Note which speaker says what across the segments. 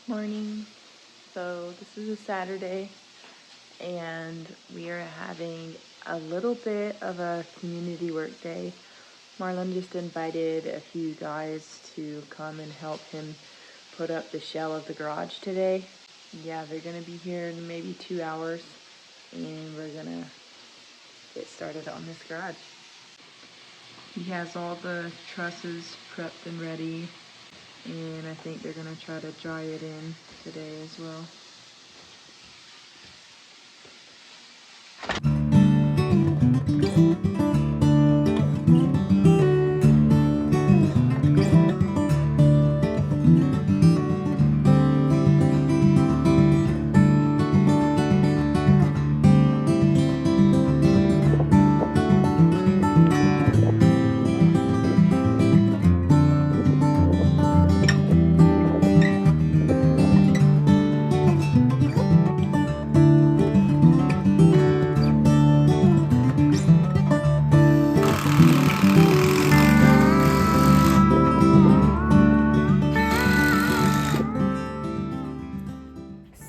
Speaker 1: Morning. So this is a Saturday and we are having a little bit of a community work day. Marlon just invited a few guys to come and help him put up the shell of the garage today. Yeah, they're gonna be here in maybe 2 hours and we're gonna get started on this garage. He has all the trusses prepped and ready, and I think they're gonna try to dry it in today as well.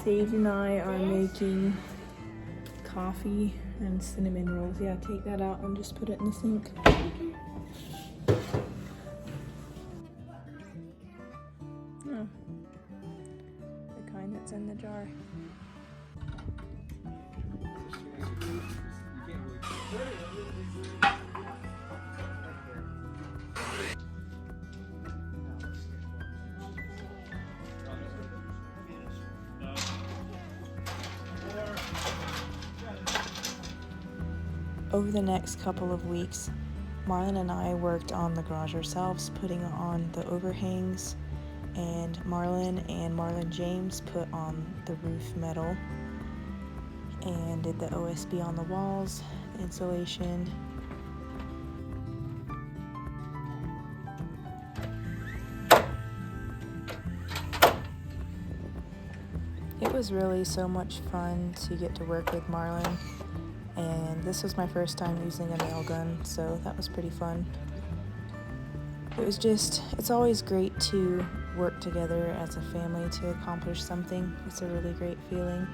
Speaker 1: Sage and I are making coffee and cinnamon rolls. Yeah, take that out and just put it in the sink. Oh, the kind that's in the jar. Over the next couple of weeks, Marlon and I worked on the garage ourselves, putting on the overhangs, and Marlon James put on the roof metal and did the OSB on the walls, insulation. It was really so much fun to get to work with Marlon. And this was my first time using a nail gun, so that was pretty fun. It's always great to work together as a family to accomplish something. It's a really great feeling,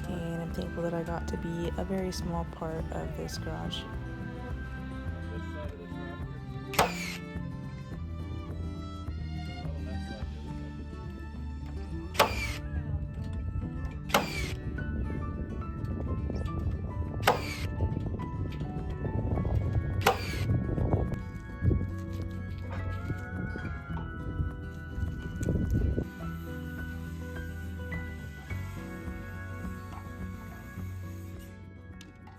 Speaker 1: and I'm thankful that I got to be a very small part of this garage.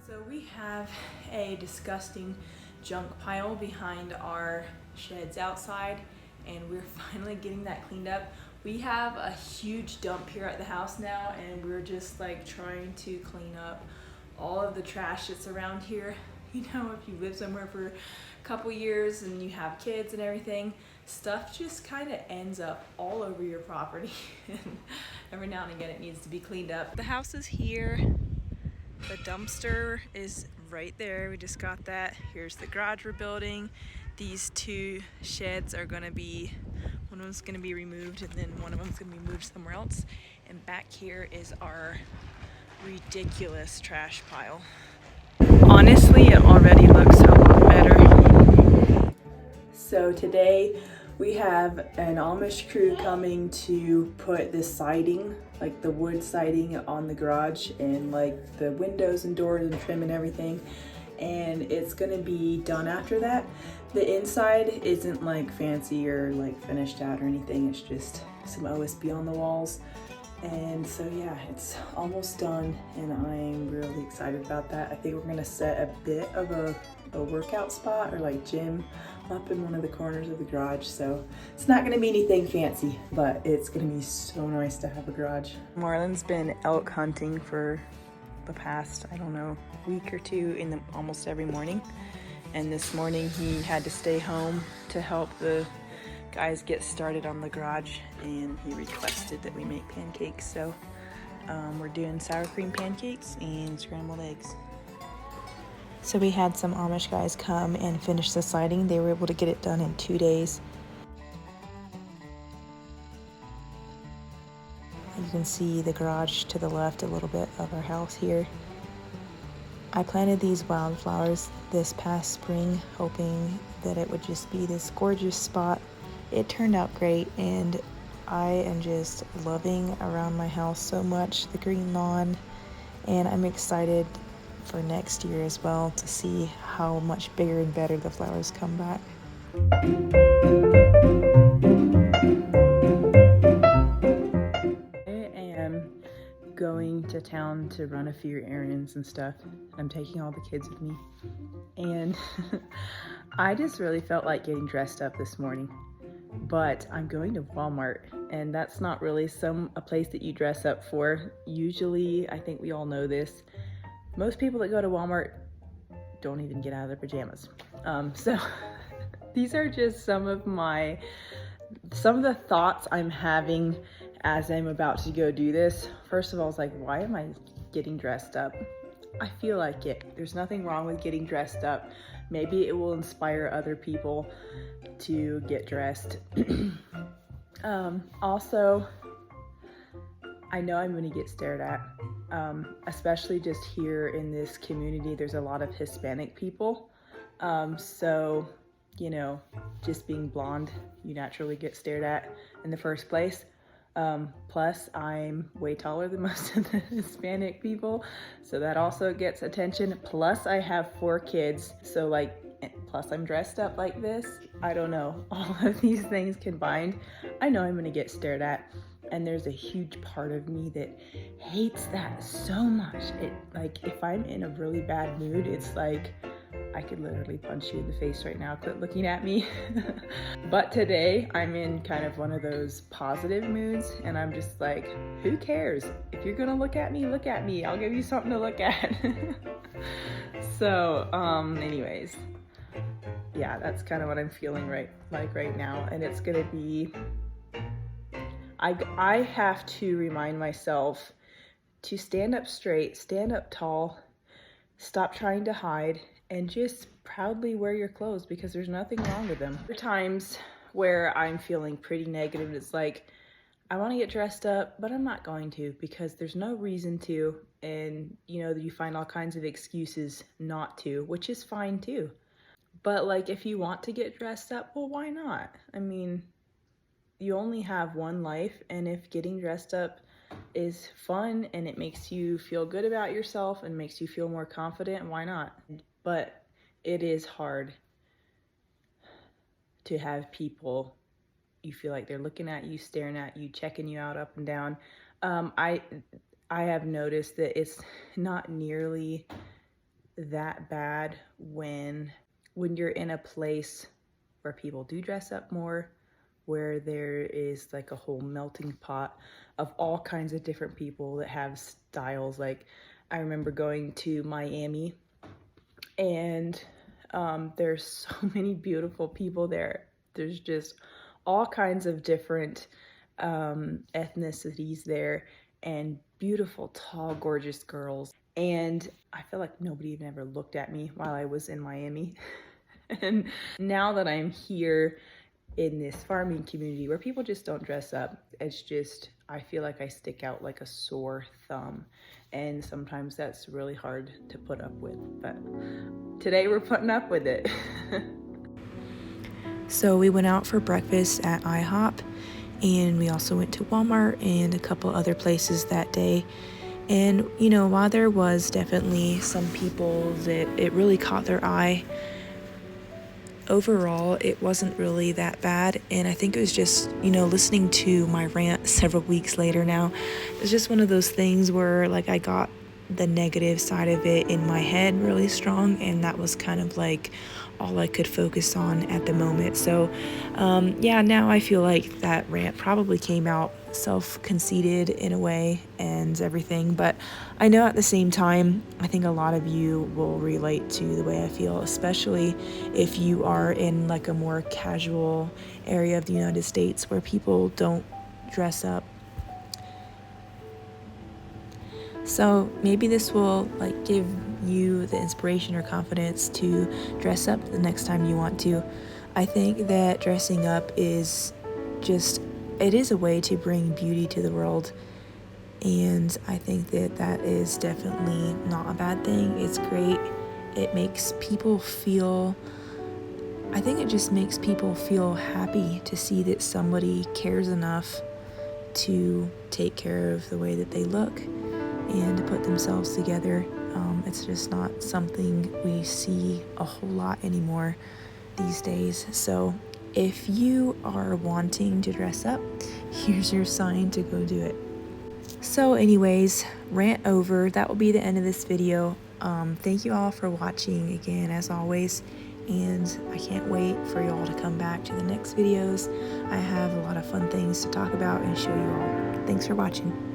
Speaker 1: So we have a disgusting junk pile behind our sheds outside, and we're finally getting that cleaned up. We have a huge dump here at the house now, and we're just like trying to clean up all of the trash that's around here. You know, if you live somewhere for a couple years and you have kids and everything, stuff just kind of ends up all over your property. And every now and again it needs to be cleaned up. The house is here. The dumpster is right there. We just got that. Here's the garage we're building. These two sheds are gonna be, one of them's gonna be removed and then one of them's gonna be moved somewhere else. And back here is our ridiculous trash pile. Honestly, it already looks a lot better. So today we have an Amish crew coming to put this siding, like the wood siding on the garage, and like the windows and doors and trim and everything. And it's gonna be done after that. The inside isn't like fancy or like finished out or anything. It's just some OSB on the walls. And so yeah, it's almost done and I'm really excited about that. I think we're gonna set a bit of a workout spot or like gym up in one of the corners of the garage. So it's not gonna be anything fancy, but it's gonna be so nice to have a garage. Marlon's been elk hunting for the past, I don't know, week or two almost every morning. And this morning he had to stay home to help the guys get started on the garage, and he requested that we make pancakes. So we're doing sour cream pancakes and scrambled eggs. So we had some Amish guys come and finish the siding. They were able to get it done in 2 days. You can see the garage to the left a little bit of our house here. I planted these wildflowers this past spring, hoping that it would just be this gorgeous spot. It turned out great, and I am just loving around my house so much, the green lawn, and I'm excited for next year as well to see how much bigger and better the flowers come back. Going to town to run a few errands and stuff. I'm taking all the kids with me, and I just really felt like getting dressed up this morning. But I'm going to Walmart, and that's not really a place that you dress up for. Usually, I think we all know this, most people that go to Walmart don't even get out of their pajamas. So these are just some of the thoughts I'm having as I'm about to go do this. First of all, it's like, why am I getting dressed up? I feel like it. There's nothing wrong with getting dressed up. Maybe it will inspire other people to get dressed. Also, I know I'm gonna get stared at, especially just here in this community. There's a lot of Hispanic people. So, you know, just being blonde, you naturally get stared at in the first place. Plus I'm way taller than most of the Hispanic people, so that also gets attention. Plus I have 4 kids, so like, plus I'm dressed up like this. I don't know, all of these things combined, I know I'm gonna get stared at, and there's a huge part of me that hates that so much. It, like, if I'm in a really bad mood, it's like I could literally punch you in the face right now. Quit looking at me. But today I'm in kind of one of those positive moods, and I'm just like, who cares? If you're gonna look at me, look at me. I'll give you something to look at. So, anyways, yeah, that's kind of what I'm feeling right now, and it's gonna be, I have to remind myself to stand up straight, stand up tall, stop trying to hide, and just proudly wear your clothes, because there's nothing wrong with them. There are times where I'm feeling pretty negative. It's like, I want to get dressed up, but I'm not going to, because there's no reason to, and you know, you find all kinds of excuses not to, which is fine too. But like, if you want to get dressed up, well, why not? I mean, you only have one life, and if getting dressed up is fun and it makes you feel good about yourself and makes you feel more confident, why not? But it is hard to have people, you feel like they're looking at you, staring at you, checking you out up and down. I have noticed that it's not nearly that bad when you're in a place where people do dress up more, where there is like a whole melting pot of all kinds of different people that have styles. Like, I remember going to Miami, and there's so many beautiful people there. There's just all kinds of different ethnicities there, and beautiful, tall, gorgeous girls. And I feel like nobody even ever looked at me while I was in Miami. And now that I'm here in this farming community where people just don't dress up, it's just, I feel like I stick out like a sore thumb, and sometimes that's really hard to put up with, but today we're putting up with it. So we went out for breakfast at IHOP, and we also went to Walmart and a couple other places that day. And you know, while there was definitely some people that it really caught their eye, overall, it wasn't really that bad. And I think it was just, you know, listening to my rant several weeks later now, it's just one of those things where like I got the negative side of it in my head really strong, and that was kind of like all I could focus on at the moment. So yeah, now I feel like that rant probably came out self-conceited in a way and everything, but I know at the same time, I think a lot of you will relate to the way I feel, especially if you are in like a more casual area of the United States where people don't dress up. So maybe this will like give you the inspiration or confidence to dress up the next time you want to. I think that dressing up is just, it is a way to bring beauty to the world. And I think that that is definitely not a bad thing. It's great. It makes people feel, I think it just makes people feel happy to see that somebody cares enough to take care of the way that they look and to put themselves together. It's just not something we see a whole lot anymore these days. So if you are wanting to dress up, here's your sign to go do it. So anyways, rant over. That will be the end of this video. Thank you all for watching again, as always, and I can't wait for y'all to come back to the next videos. I have a lot of fun things to talk about and show you all. Thanks for watching.